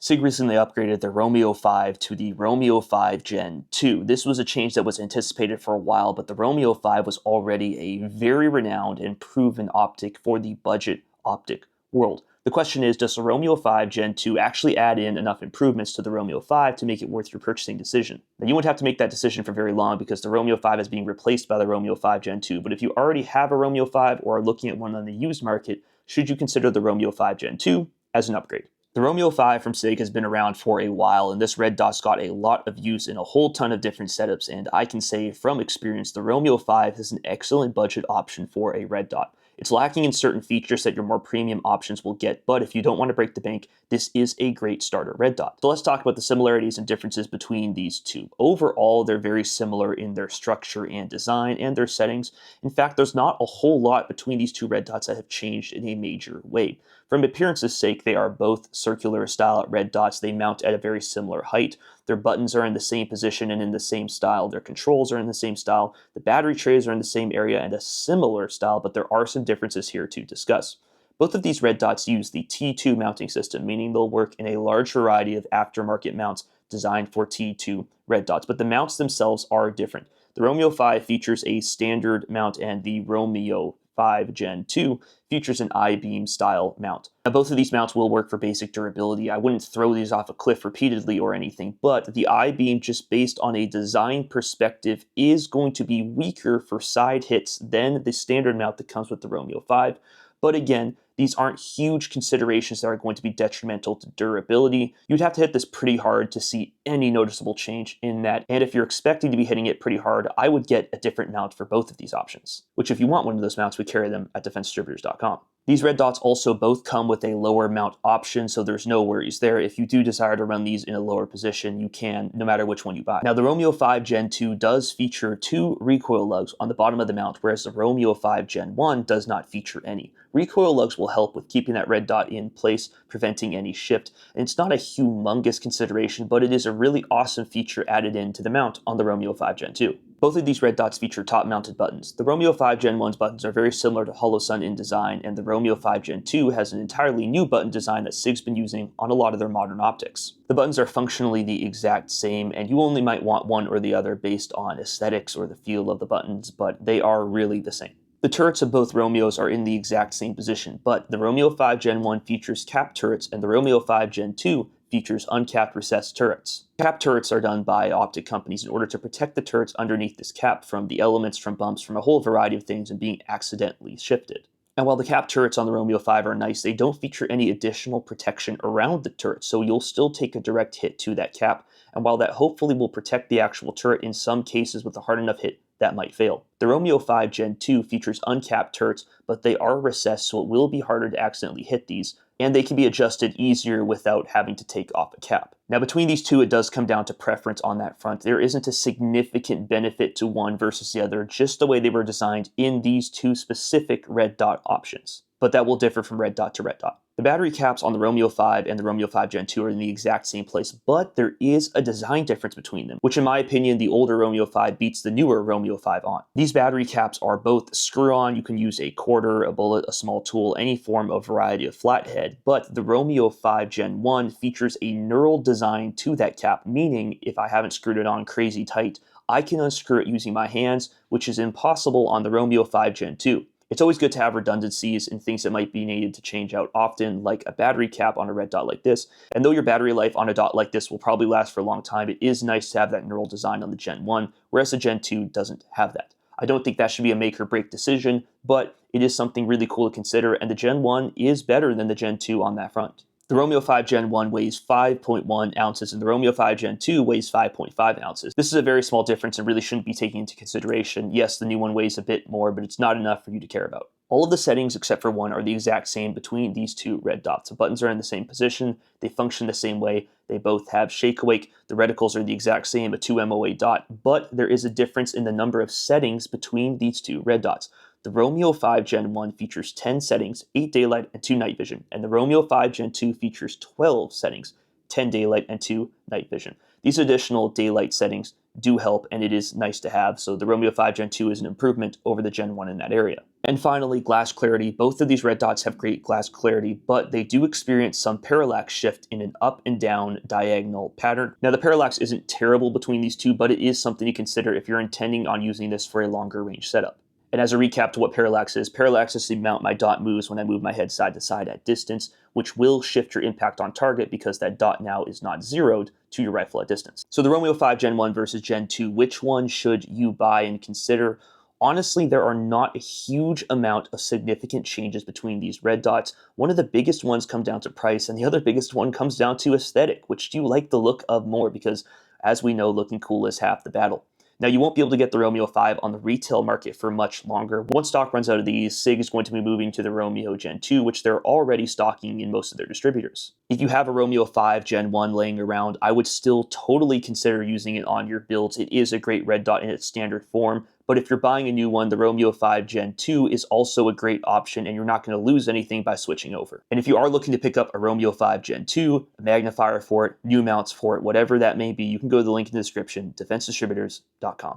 SIG recently upgraded the Romeo 5 to the Romeo 5 Gen 2. This was a change that was anticipated for a while, but the Romeo 5 was already a very renowned and proven optic for the budget optic world. The question is, does the Romeo 5 Gen 2 actually add in enough improvements to the Romeo 5 to make it worth your purchasing decision? Now, you won't have to make that decision for very long because the Romeo 5 is being replaced by the Romeo 5 Gen 2, but if you already have a Romeo 5 or are looking at one on the used market, should you consider the Romeo 5 Gen 2 as an upgrade? The Romeo 5 from SIG has been around for a while, and this red dot's got a lot of use in a whole ton of different setups, and I can say from experience, the Romeo 5 is an excellent budget option for a red dot. It's lacking in certain features that your more premium options will get, but if you don't want to break the bank, this is a great starter red dot. So let's talk about the similarities and differences between these two. Overall, they're very similar in their structure and design and their settings. In fact, there's not a whole lot between these two red dots that have changed in a major way. From appearance's sake, they are both circular style red dots. They mount at a very similar height. Their buttons are in the same position and in the same style. Their controls are in the same style. The battery trays are in the same area and a similar style, but there are some differences here to discuss. Both of these red dots use the T2 mounting system, meaning they'll work in a large variety of aftermarket mounts designed for T2 red dots, but the mounts themselves are different. The Romeo 5 features a standard mount and the Romeo 5 Gen 2 features an I-beam style mount. Now, both of these mounts will work for basic durability. I wouldn't throw these off a cliff repeatedly or anything, but the I-beam, just based on a design perspective, is going to be weaker for side hits than the standard mount that comes with the Romeo 5. But again, these aren't huge considerations that are going to be detrimental to durability. You'd have to hit this pretty hard to see any noticeable change in that. And if you're expecting to be hitting it pretty hard, I would get a different mount for both of these options, which if you want one of those mounts, we carry them at defensedistributors.com. These red dots also both come with a lower mount option, so there's no worries there. If you do desire to run these in a lower position, you can, no matter which one you buy. Now, the Romeo 5 Gen 2 does feature 2 recoil lugs on the bottom of the mount, whereas the Romeo 5 Gen 1 does not feature any. Recoil lugs will help with keeping that red dot in place, preventing any shift. And it's not a humongous consideration, but it is a really awesome feature added into the mount on the Romeo 5 Gen 2. Both of these red dots feature top-mounted buttons. The Romeo 5 Gen 1's buttons are very similar to HoloSun in design, and the Romeo 5 Gen 2 has an entirely new button design that SIG's been using on a lot of their modern optics. The buttons are functionally the exact same, and you only might want one or the other based on aesthetics or the feel of the buttons, but they are really the same. The turrets of both Romeos are in the exact same position, but the Romeo 5 Gen 1 features capped turrets, and the Romeo 5 Gen 2 features uncapped recessed turrets. Capped turrets are done by optic companies in order to protect the turrets underneath this cap from the elements, from bumps, from a whole variety of things, and being accidentally shifted. And while the capped turrets on the Romeo 5 are nice, they don't feature any additional protection around the turret, so you'll still take a direct hit to that cap, and while that hopefully will protect the actual turret, in some cases with a hard enough hit, that might fail. The Romeo 5 Gen 2 features uncapped turrets, but they are recessed, so it will be harder to accidentally hit these, and they can be adjusted easier without having to take off a cap. Now, between these two, it does come down to preference on that front. There isn't a significant benefit to one versus the other, just the way they were designed in these two specific red dot options. But that will differ from red dot to red dot. The battery caps on the Romeo 5 and the Romeo 5 Gen 2 are in the exact same place, but there is a design difference between them, which in my opinion, the older Romeo 5 beats the newer Romeo 5 on. These battery caps are both screw-on. You can use a quarter, a bullet, a small tool, any form of variety of flathead, but the Romeo 5 Gen 1 features a knurled design to that cap, meaning if I haven't screwed it on crazy tight, I can unscrew it using my hands, which is impossible on the Romeo 5 Gen 2. It's always good to have redundancies and things that might be needed to change out often, like a battery cap on a red dot like this. And though your battery life on a dot like this will probably last for a long time, it is nice to have that knurled design on the Gen 1, whereas the Gen 2 doesn't have that. I don't think that should be a make or break decision, but it is something really cool to consider, and the Gen 1 is better than the Gen 2 on that front. The Romeo 5 Gen 1 weighs 5.1 ounces and the Romeo 5 Gen 2 weighs 5.5 ounces. This is a very small difference and really shouldn't be taken into consideration. Yes, the new one weighs a bit more, but it's not enough for you to care about. All of the settings except for one are the exact same between these two red dots. The buttons are in the same position, they function the same way, they both have shake awake, the reticles are the exact same, a 2 MOA dot, but there is a difference in the number of settings between these two red dots. The Romeo 5 Gen 1 features 10 settings, 8 daylight and 2 night vision, and the Romeo 5 Gen 2 features 12 settings, 10 daylight and 2 night vision. These additional daylight settings do help, and it is nice to have, so the Romeo 5 Gen 2 is an improvement over the Gen 1 in that area. And finally, glass clarity. Both of these red dots have great glass clarity, but they do experience some parallax shift in an up and down diagonal pattern. Now, the parallax isn't terrible between these two, but it is something to consider if you're intending on using this for a longer range setup. And as a recap to what parallax is the amount my dot moves when I move my head side to side at distance, which will shift your impact on target because that dot now is not zeroed to your rifle at distance. So the Romeo 5 Gen 1 versus Gen 2, which one should you buy and consider? Honestly, there are not a huge amount of significant changes between these red dots. One of the biggest ones come down to price, and the other biggest one comes down to aesthetic. Which do you like the look of more? Because as we know, looking cool is half the battle. Now, you won't be able to get the Romeo 5 on the retail market for much longer. Once stock runs out of these, SIG is going to be moving to the Romeo Gen 2, which they're already stocking in most of their distributors. If you have a Romeo 5 Gen 1 laying around, I would still totally consider using it on your builds. It is a great red dot in its standard form, but if you're buying a new one, the Romeo 5 Gen 2 is also a great option, and you're not going to lose anything by switching over. And if you are looking to pick up a Romeo 5 Gen 2, a magnifier for it, new mounts for it, whatever that may be, you can go to the link in the description, defensedistributors.com.